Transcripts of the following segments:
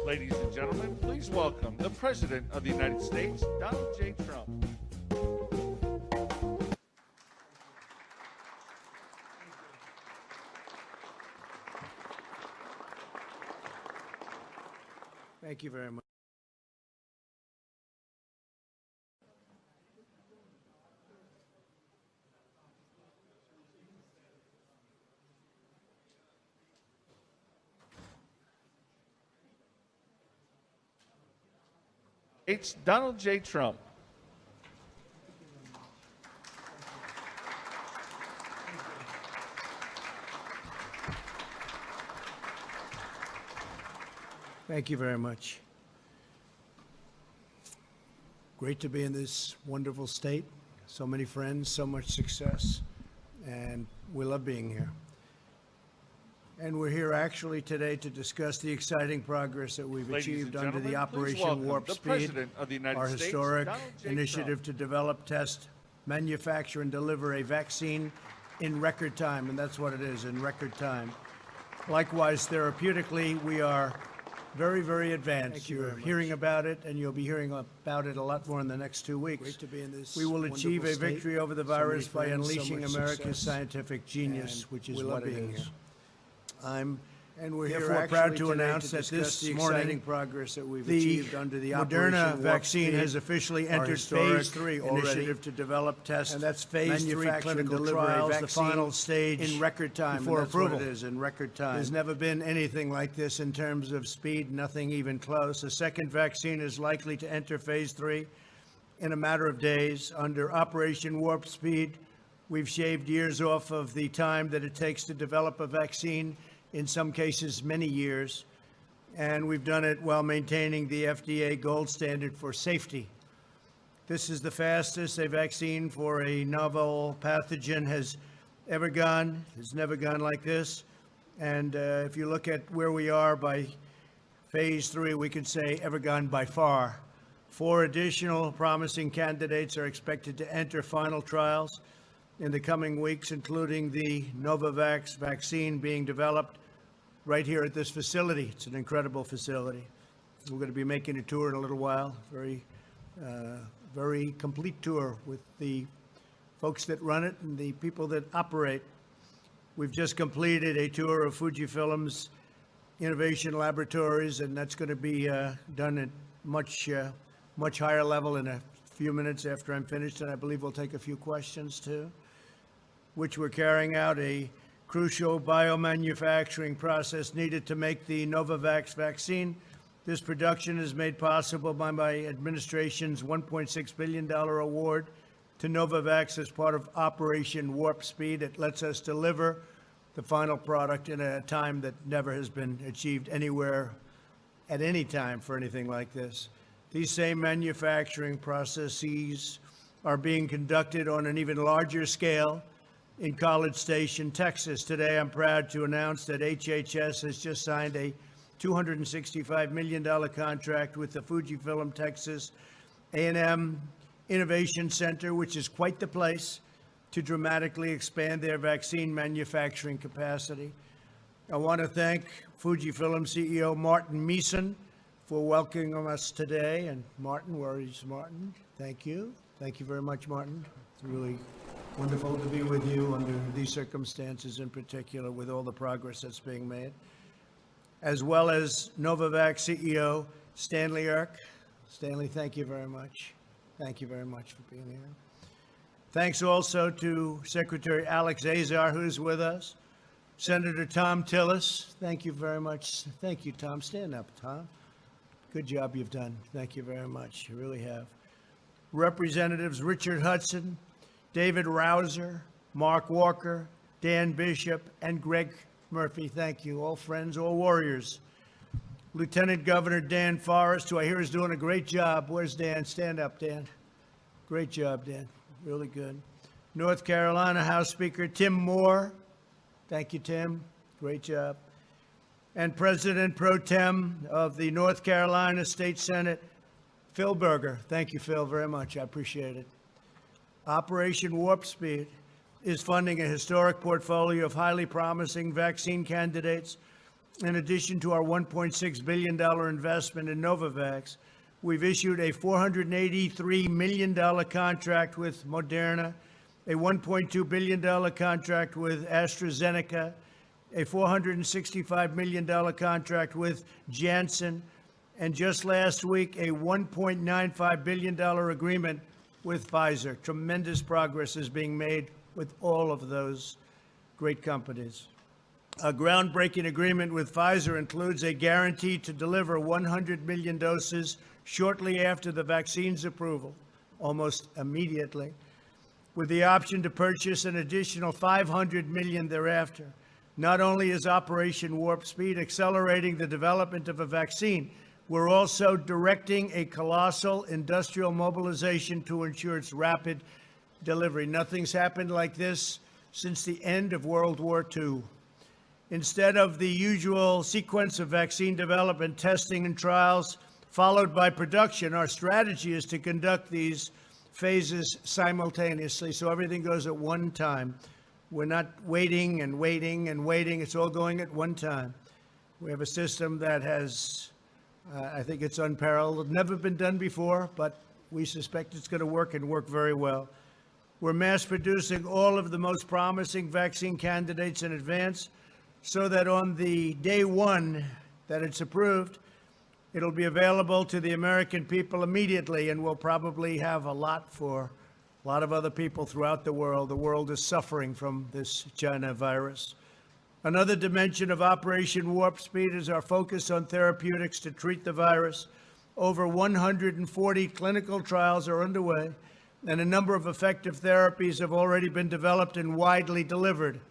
Ladies and gentlemen, please welcome the President of the United States, Donald J. Trump. Thank you very much. It's Donald J. Trump. Thank you very much. Great to be in this wonderful state. So many friends, so much success, and we love being here. And we're here actually today to discuss the exciting progress that we've achieved under the Operation Warp Speed, our historic initiative to develop, test, manufacture, and deliver a vaccine in record time, and that's what it is, in record time. Likewise, therapeutically, we are very, very advanced. You're hearing about it, and you'll be hearing about it a lot more in the next 2 weeks. Great to be in this we will achieve a state. victory over the So many virus by friends, so unleashing much America's success. scientific genius, And which is we what love it being is. here. I'm And we're here therefore actually proud to today announce to that discuss this the morning exciting progress that we've the achieved under the Moderna Operation Warp vaccine Speed, has officially our entered historic phase 3 already. initiative to develop, test, And that's phase 3 manufacture, and clinical deliver trials, a the vaccine final stage in record time before and that's approval. What it is, in record time. There's never been anything like this in terms of speed, nothing even close. A second vaccine is likely to enter phase 3 in a matter of days. Under Operation Warp Speed, we've shaved years off of the time that it takes to develop a vaccine, in some cases many years, and we've done it while maintaining the FDA gold standard for safety. This is the fastest a vaccine for a novel pathogen has ever gone. It's never gone like this. And if you look at where we are by phase 3, we can say ever gone by far. 4 additional promising candidates are expected to enter final trials in the coming weeks, including the Novavax vaccine being developed right here at this facility. It's an incredible facility. We're going to be making a tour in a little while, very complete tour with the folks that run it and the people that operate. We've just completed a tour of Fujifilm's innovation laboratories, and that's going to be done at much higher level in a few minutes after I'm finished, and I believe we'll take a few questions too, which we're carrying out a crucial biomanufacturing process needed to make the Novavax vaccine. This production is made possible by my administration's $1.6 billion award to Novavax as part of Operation Warp Speed. It lets us deliver the final product in a time that never has been achieved anywhere at any time for anything like this. These same manufacturing processes are being conducted on an even larger scale in College Station, Texas. Today, I'm proud to announce that HHS has just signed a $265 million contract with the Fujifilm Texas A&M Innovation Center, which is quite the place, to dramatically expand their vaccine manufacturing capacity. I want to thank Fujifilm CEO Martin Meeson for welcoming us today. And Martin, where is Martin? Thank you. Thank you very much, Martin. It's really wonderful to be with you under these circumstances, in particular, with all the progress that's being made, as well as Novavax CEO Stanley Erck. Stanley, thank you very much. Thank you very much for being here. Thanks also to Secretary Alex Azar, who's with us, Senator Tom Tillis. Thank you very much. Thank you, Tom. Stand up, Tom. Good job you've done. Thank you very much. You really have. Representatives Richard Hudson, David Rouser, Mark Walker, Dan Bishop, and Greg Murphy. Thank you. All friends, all warriors. Lieutenant Governor Dan Forrest, who I hear is doing a great job. Where's Dan? Stand up, Dan. Great job, Dan. Really good. North Carolina House Speaker Tim Moore. Thank you, Tim. Great job. And President Pro Tem of the North Carolina State Senate, Phil Berger. Thank you, Phil, very much. I appreciate it. Operation Warp Speed is funding a historic portfolio of highly promising vaccine candidates in addition to our $1.6 billion investment in Novavax, we've issued a $483 million contract with Moderna, a $1.2 billion contract with AstraZeneca, a $465 million contract with Janssen, and just last week, a $1.95 billion agreement with Pfizer. Tremendous progress is being made with all of those great companies. A groundbreaking agreement with Pfizer includes a guarantee to deliver 100 million doses shortly after the vaccine's approval, almost immediately, with the option to purchase an additional 500 million thereafter. Not only is Operation Warp Speed accelerating the development of a vaccine, we're also directing a colossal industrial mobilization to ensure its rapid delivery. Nothing's happened like this since the end of World War II. Instead of the usual sequence of vaccine development, testing, and trials, followed by production, our strategy is to conduct these phases simultaneously, so everything goes at one time. We're not waiting and waiting and waiting. It's all going at one time. We have a system that has, I think it's unparalleled, never been done before, but we suspect it's going to work and work very well. We're mass producing all of the most promising vaccine candidates in advance so that on the day one that it's approved, it'll be available to the American people immediately, and we'll probably have a lot for a lot of other people throughout the world. The world is suffering from this China virus. Another dimension of Operation Warp Speed is our focus on therapeutics to treat the virus. Over 140 clinical trials are underway, and a number of effective therapies have already been developed and widely delivered,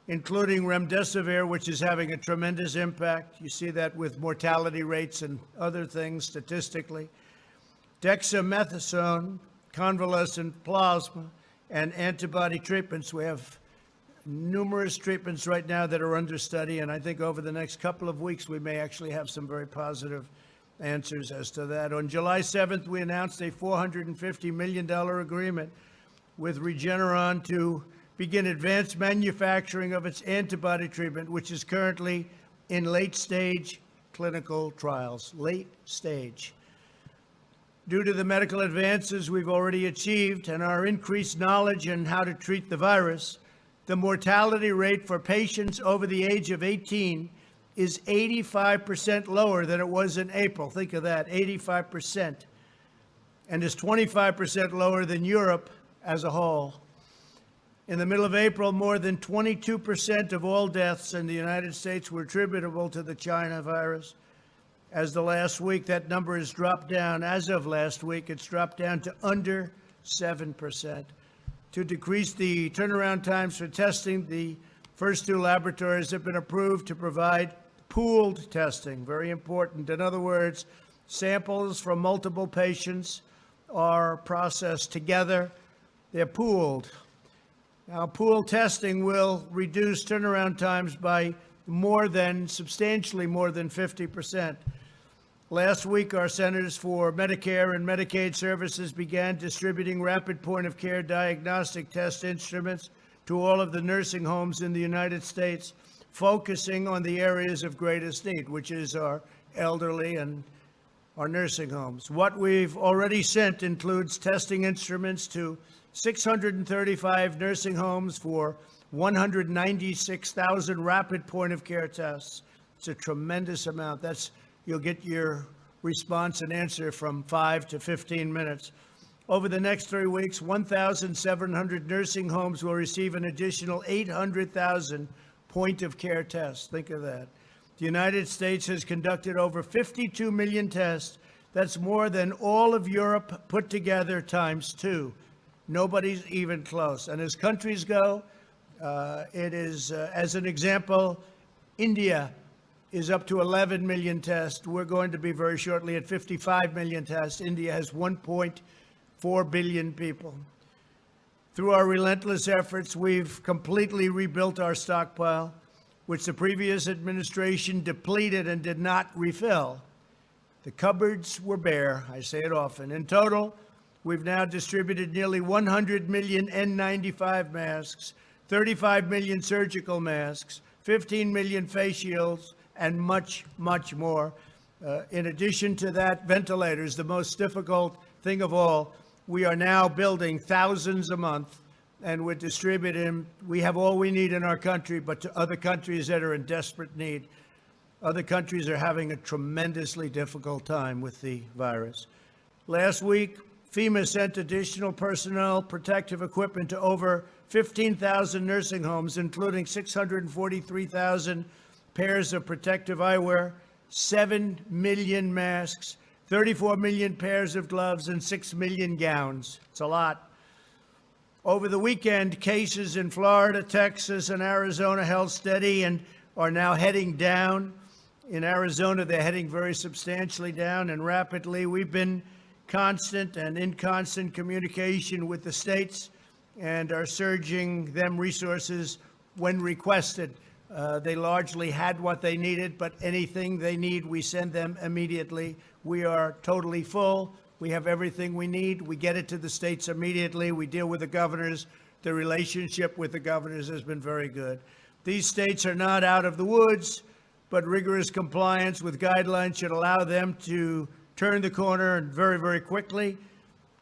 including remdesivir, which is having a tremendous impact. You see that with mortality rates and other things statistically. Dexamethasone, convalescent plasma, and antibody treatments. We have numerous treatments right now that are under study, and I think over the next couple of weeks we may actually have some very positive answers as to that. On July 7th, we announced a $450 million agreement with Regeneron to begin advanced manufacturing of its antibody treatment, which is currently in late-stage clinical trials. Late stage. Due to the medical advances we've already achieved and our increased knowledge in how to treat the virus, the mortality rate for patients over the age of 18 is 85% lower than it was in April. Think of that, 85%. And is 25% lower than Europe as a whole. In the middle of April, more than 22% of all deaths in the United States were attributable to the China virus. As the last week, that number has dropped down. As of last week, it's dropped down to under 7%. To decrease the turnaround times for testing, the first two laboratories have been approved to provide pooled testing. Very important. In other words, samples from multiple patients are processed together. They're pooled. Now, pooled testing will reduce turnaround times by substantially more than 50%. Last week, our Centers for Medicare and Medicaid Services began distributing rapid point-of-care diagnostic test instruments to all of the nursing homes in the United States, focusing on the areas of greatest need, which is our elderly and our nursing homes. What we've already sent includes testing instruments to 635 nursing homes for 196,000 rapid point-of-care tests. It's a tremendous amount. You'll get your response and answer from 5 to 15 minutes. Over the next 3 weeks, 1,700 nursing homes will receive an additional 800,000 point-of-care tests. Think of that. The United States has conducted over 52 million tests. That's more than all of Europe put together times 2. Nobody's even close. And as countries go, as an example, India is up to 11 million tests. We're going to be very shortly at 55 million tests. India has 1.4 billion people. Through our relentless efforts, we've completely rebuilt our stockpile, which the previous administration depleted and did not refill. The cupboards were bare. I say it often. In total, we've now distributed nearly 100 million N95 masks, 35 million surgical masks, 15 million face shields, and much, much more. In addition to that, ventilators, the most difficult thing of all. We are now building thousands a month, and we're distributing them. We have all we need in our country, but to other countries that are in desperate need. Other countries are having a tremendously difficult time with the virus. Last week, FEMA sent additional personnel, protective equipment to over 15,000 nursing homes, including 643,000 pairs of protective eyewear, 7 million masks, 34 million pairs of gloves, and 6 million gowns. It's a lot. Over the weekend, cases in Florida, Texas, and Arizona held steady and are now heading down. In Arizona, they're heading very substantially down and rapidly. We've been constant and in constant communication with the states and are surging them resources when requested. They largely had what they needed, but anything they need, we send them immediately. We are totally full. We have everything we need. We get it to the states immediately. We deal with the governors. The relationship with the governors has been very good. These states are not out of the woods, but rigorous compliance with guidelines should allow them to turn the corner and very, very quickly.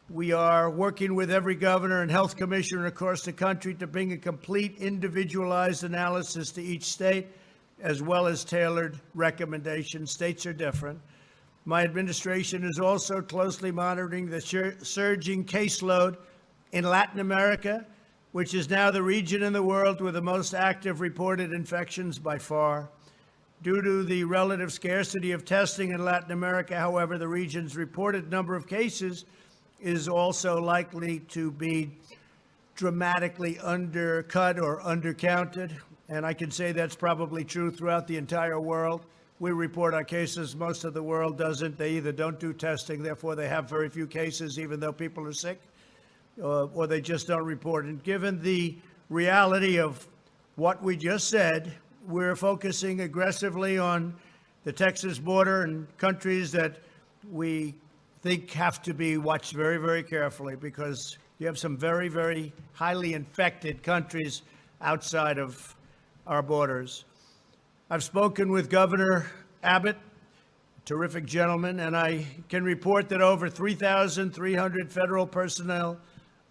We are working with every governor and health commissioner across the country to bring a complete individualized analysis to each state, as well as tailored recommendations. States are different. My administration is also closely monitoring the surging caseload in Latin America, which is now the region in the world with the most active reported infections by far. Due to the relative scarcity of testing in Latin America, however, the region's reported number of cases is also likely to be dramatically undercut or undercounted. And I can say that's probably true throughout the entire world. We report our cases. Most of the world doesn't. They either don't do testing, therefore they have very few cases, even though people are sick, or they just don't report. And given the reality of what we just said, we're focusing aggressively on the Texas border and countries that we think have to be watched very, very carefully, because you have some very, very highly infected countries outside of our borders. I've spoken with Governor Abbott, terrific gentleman, and I can report that over 3,300 federal personnel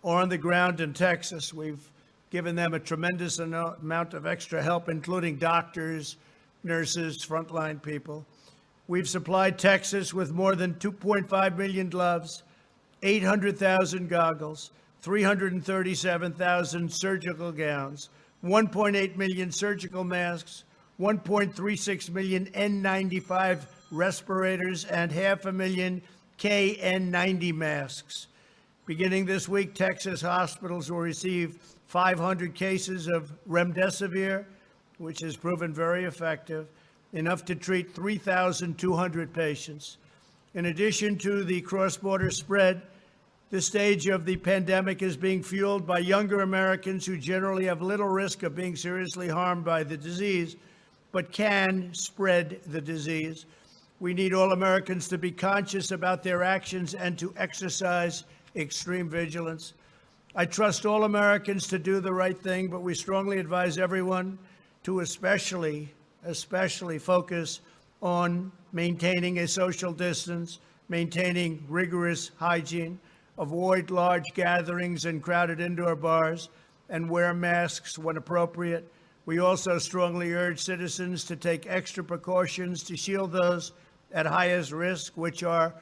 are on the ground in Texas. We've given them a tremendous amount of extra help, including doctors, nurses, frontline people. We've supplied Texas with more than 2.5 million gloves, 800,000 goggles, 337,000 surgical gowns, 1.8 million surgical masks, 1.36 million N95 respirators, and 500,000 KN90 masks. Beginning this week, Texas hospitals will receive 500 cases of remdesivir, which has proven very effective, enough to treat 3,200 patients. In addition to the cross-border spread, this stage of the pandemic is being fueled by younger Americans who generally have little risk of being seriously harmed by the disease, but can spread the disease. We need all Americans to be conscious about their actions and to exercise extreme vigilance. I trust all Americans to do the right thing, but we strongly advise everyone to especially focus on maintaining a social distance, maintaining rigorous hygiene, avoid large gatherings and crowded indoor bars, and wear masks when appropriate. We also strongly urge citizens to take extra precautions to shield those at highest risk, which are,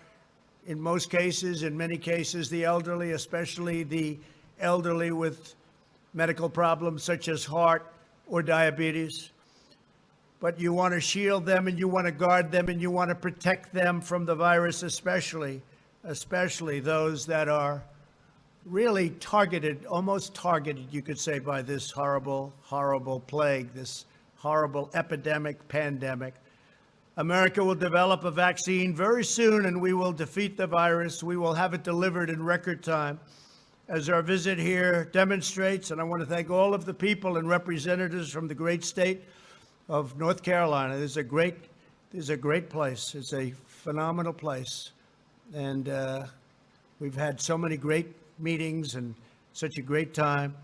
in many cases, the elderly, especially the elderly with medical problems such as heart or diabetes. But you want to shield them, and you want to guard them, and you want to protect them from the virus, especially those that are really targeted, almost targeted, you could say, by this horrible, horrible plague, this horrible epidemic, pandemic. America will develop a vaccine very soon, and we will defeat the virus. We will have it delivered in record time. As our visit here demonstrates, and I want to thank all of the people and representatives from the great state of North Carolina. This is a great place. It's a phenomenal place. And we've had so many great meetings and such a great time.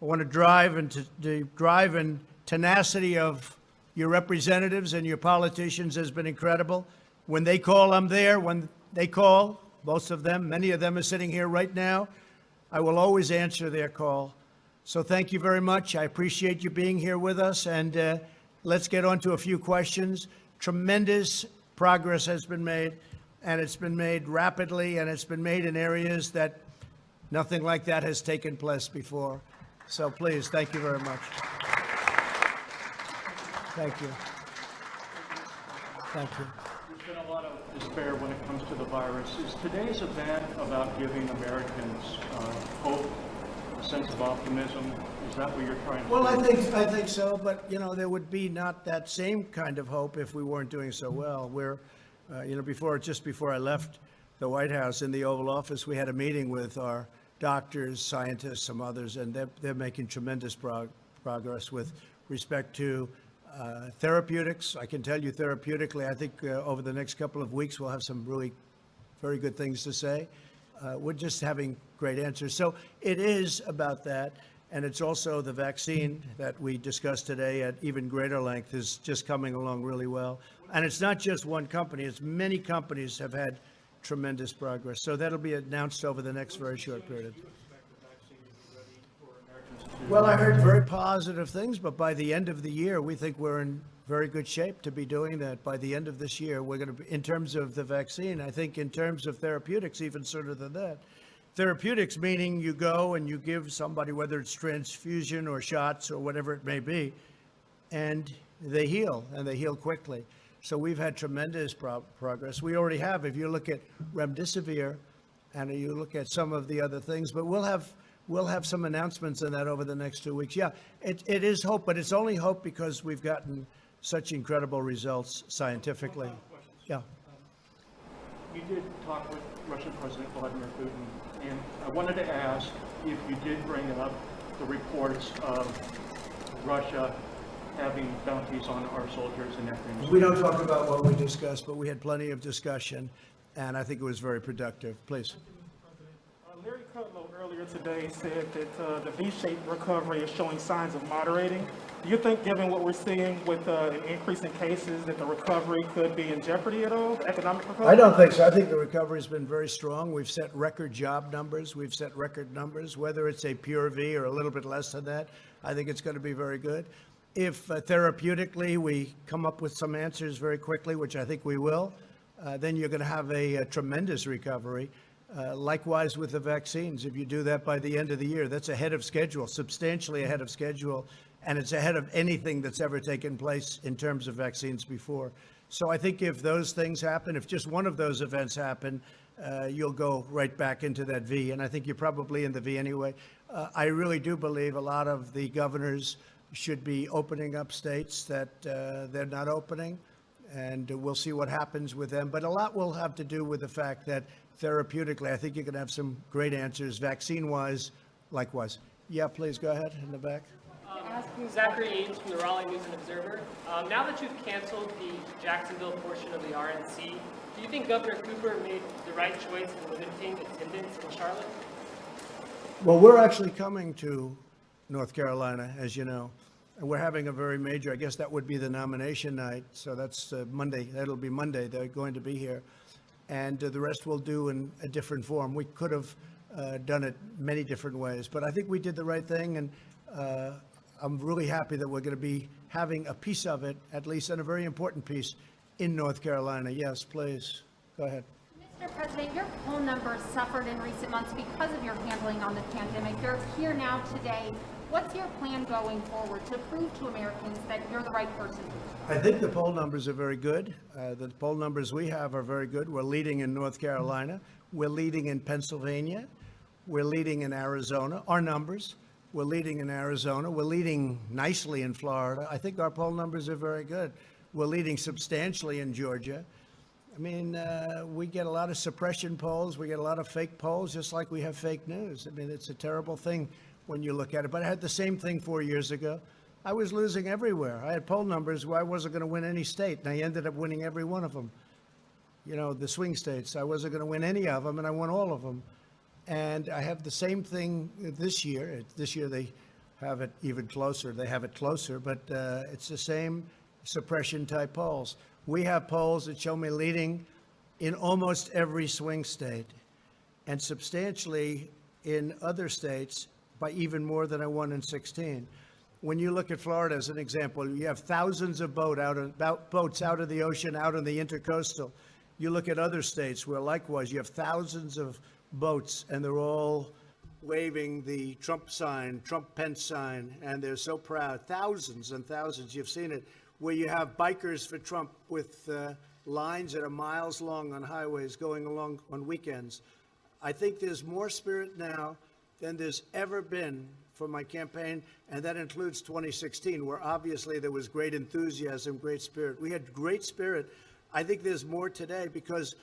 I want to drive and tenacity of Your representatives and your politicians has been incredible. When they call, I'm there. When they call, most of them, many of them are sitting here right now. I will always answer their call. So thank you very much. I appreciate you being here with us. And let's get on to a few questions. Tremendous progress has been made, and it's been made rapidly, and it's been made in areas that nothing like that has taken place before. So please, thank you very much. Thank you. Thank you. There's been a lot of despair when it comes to the virus. Is today's event about giving Americans hope, a sense of optimism? Is that what you're trying to do? Well, I think so, but, you know, there would be not that same kind of hope if we weren't doing so well. We're, you know, just before I left the White House in the Oval Office, we had a meeting with our doctors, scientists, some others, and they're making tremendous progress with respect to therapeutics. I can tell you therapeutically, I think over the next couple of weeks, we'll have some really very good things to say. We're just having great answers. So it is about that. And it's also the vaccine that we discussed today at even greater length is just coming along really well. And it's not just one company. It's many companies have had tremendous progress. So that'll be announced over the next very short period. Well, I heard very positive things, but by the end of the year, we think we're in very good shape to be doing that. By the end of this year, we're going to be, in terms of the vaccine, I think in terms of therapeutics, even sooner than that. Therapeutics meaning you go and you give somebody, whether it's transfusion or shots or whatever it may be, and they heal, and they heal quickly. So we've had tremendous progress. We already have, if you look at remdesivir, and you look at some of the other things, but we'll have some announcements on that over the next 2 weeks. Yeah, it is hope, but it's only hope because we've gotten such incredible results scientifically. Yeah. You did talk with Russian President Vladimir Putin, and I wanted to ask if you did bring up the reports of Russia having bounties on our soldiers in Afghanistan. We don't talk about what we discussed, but we had plenty of discussion, and I think it was very productive. Please. Larry Kudlow earlier today said that the V-shaped recovery is showing signs of moderating. Do you think, given what we're seeing with an increase in cases, that the recovery could be in jeopardy at all, the economic recovery? I don't think so. I think the recovery has been very strong. We've set record job numbers. We've set record numbers. Whether it's a pure V or a little bit less than that, I think it's going to be very good. If therapeutically we come up with some answers very quickly, which I think we will, then you're going to have a tremendous recovery. Likewise with the vaccines, if you do that by the end of the year, that's ahead of schedule, substantially ahead of schedule, and it's ahead of anything that's ever taken place in terms of vaccines before. So I think if those things happen, if just one of those events happen, you'll go right back into that V, and I think you're probably in the V anyway. I really do believe a lot of the governors should be opening up states that they're not opening, and we'll see what happens with them. But a lot will have to do with the fact that therapeutically, I think you can have some great answers. Vaccine-wise, likewise. Yeah, please go ahead in the back. Zachary Ames from the Raleigh News and Observer. Now that you've canceled the Jacksonville portion of the RNC, do you think Governor Cooper made the right choice in limiting attendance in Charlotte? Well, we're actually coming to North Carolina, as you know, and we're having a very major, I guess that would be the nomination night. So that's Monday. That'll be Monday. They're going to be here. And the rest we'll do in a different form. We could have done it many different ways, but I think we did the right thing, and I'm really happy that we're going to be having a piece of it, at least, and a very important piece, in North Carolina. Yes, please. Go ahead. Mr. President, your poll numbers suffered in recent months because of your handling on the pandemic. They're here now today. What's your plan going forward to prove to Americans that you're the right person? I think the poll numbers are very good. The poll numbers we have are very good. We're leading in North Carolina. We're leading in Pennsylvania. We're leading in Arizona. Our numbers. We're leading in Arizona. We're leading nicely in Florida. I think our poll numbers are very good. We're leading substantially in Georgia. I mean, we get a lot of suppression polls. We get a lot of fake polls, just like we have fake news. I mean, it's a terrible thing when you look at it. But I had the same thing 4 years ago. I was losing everywhere. I had poll numbers where I wasn't going to win any state, and I ended up winning every one of them. You know, the swing states. I wasn't going to win any of them, and I won all of them. And I have the same thing this year. This year they have it even closer. They have it closer, but it's the same suppression type polls. We have polls that show me leading in almost every swing state and substantially in other states by even more than I won in 16. When you look at Florida as an example, you have thousands of boats out of the ocean, out on the intercoastal. You look at other states where likewise you have thousands of boats and they're all waving the Trump sign, Trump-Pence sign, and they're so proud. Thousands and thousands, you've seen it, where you have bikers for Trump with lines that are miles long on highways going along on weekends. I think there's more spirit now than there's ever been for my campaign, and that includes 2016, where obviously there was great enthusiasm, great spirit. We had great spirit. I think there's more today because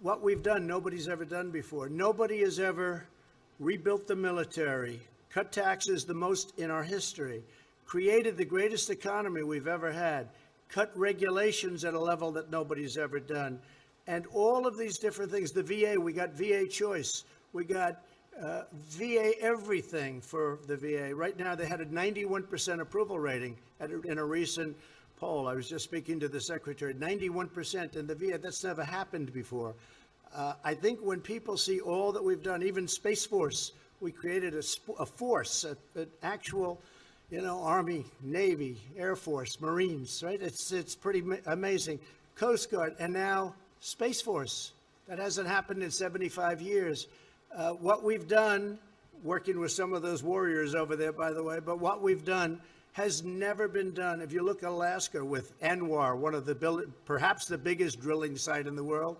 what we've done, nobody's ever done before. Nobody has ever rebuilt the military, cut taxes the most in our history, created the greatest economy we've ever had, cut regulations at a level that nobody's ever done. And all of these different things, the VA, we got VA choice, we got VA everything for the VA. Right now, they had a 91% approval rating in a recent poll. I was just speaking to the secretary, 91% in the VA. That's never happened before. I think when people see all that we've done, even Space Force, we created a force, an actual, Army, Navy, Air Force, Marines, right? It's pretty amazing. Coast Guard, and now Space Force. That hasn't happened in 75 years. What we've done, working with some of those warriors over there, by the way, but what we've done has never been done. If you look at Alaska with ANWR, one of perhaps the biggest drilling site in the world,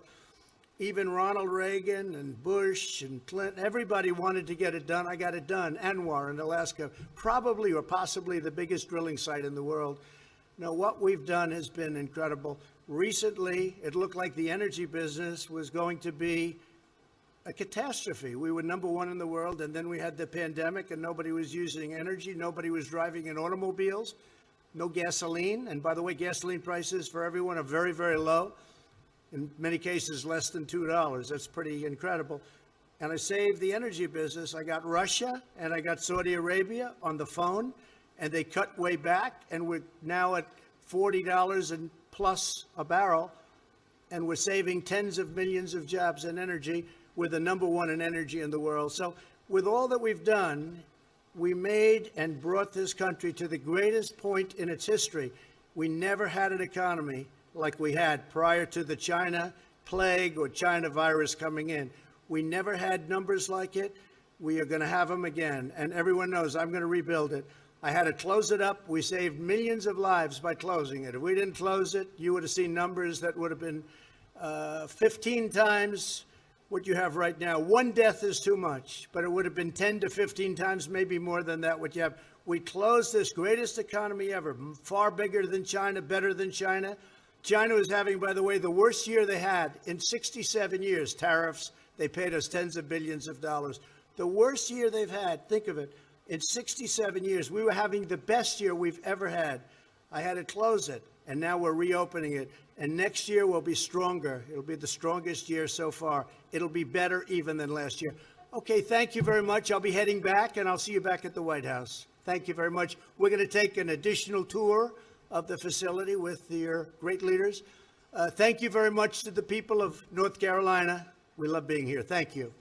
even Ronald Reagan and Bush and Clinton, everybody wanted to get it done. I got it done. ANWR in Alaska, probably or possibly the biggest drilling site in the world. Now, what we've done has been incredible. Recently, it looked like the energy business was going to be a catastrophe. We were number one in the world, and then we had the pandemic, and nobody was using energy. Nobody was driving in automobiles, no gasoline. And by the way, gasoline prices for everyone are very, very low. In many cases, less than $2. That's pretty incredible. And I saved the energy business. I got Russia and I got Saudi Arabia on the phone, and they cut way back, and we're now at $40 and plus a barrel, and we're saving tens of millions of jobs in energy. We're the number one in energy in the world. So with all that we've done, we made and brought this country to the greatest point in its history. We never had an economy like we had prior to the China plague or China virus coming in. We never had numbers like it. We are going to have them again. And everyone knows I'm going to rebuild it. I had to close it up. We saved millions of lives by closing it. If we didn't close it, you would have seen numbers that would have been 15 times what you have right now. One death is too much, but it would have been 10 to 15 times, maybe more than that, what you have. We closed this greatest economy ever, far bigger than China, better than China. China was having, by the way, the worst year they had in 67 years. Tariffs, they paid us tens of billions of dollars. The worst year they've had, think of it, in 67 years. We were having the best year we've ever had. I had to close it, and now we're reopening it. And next year will be stronger. It'll be the strongest year so far. It'll be better even than last year. Okay, thank you very much. I'll be heading back, and I'll see you back at the White House. Thank you very much. We're going to take an additional tour of the facility with your great leaders. Thank you very much to the people of North Carolina. We love being here. Thank you.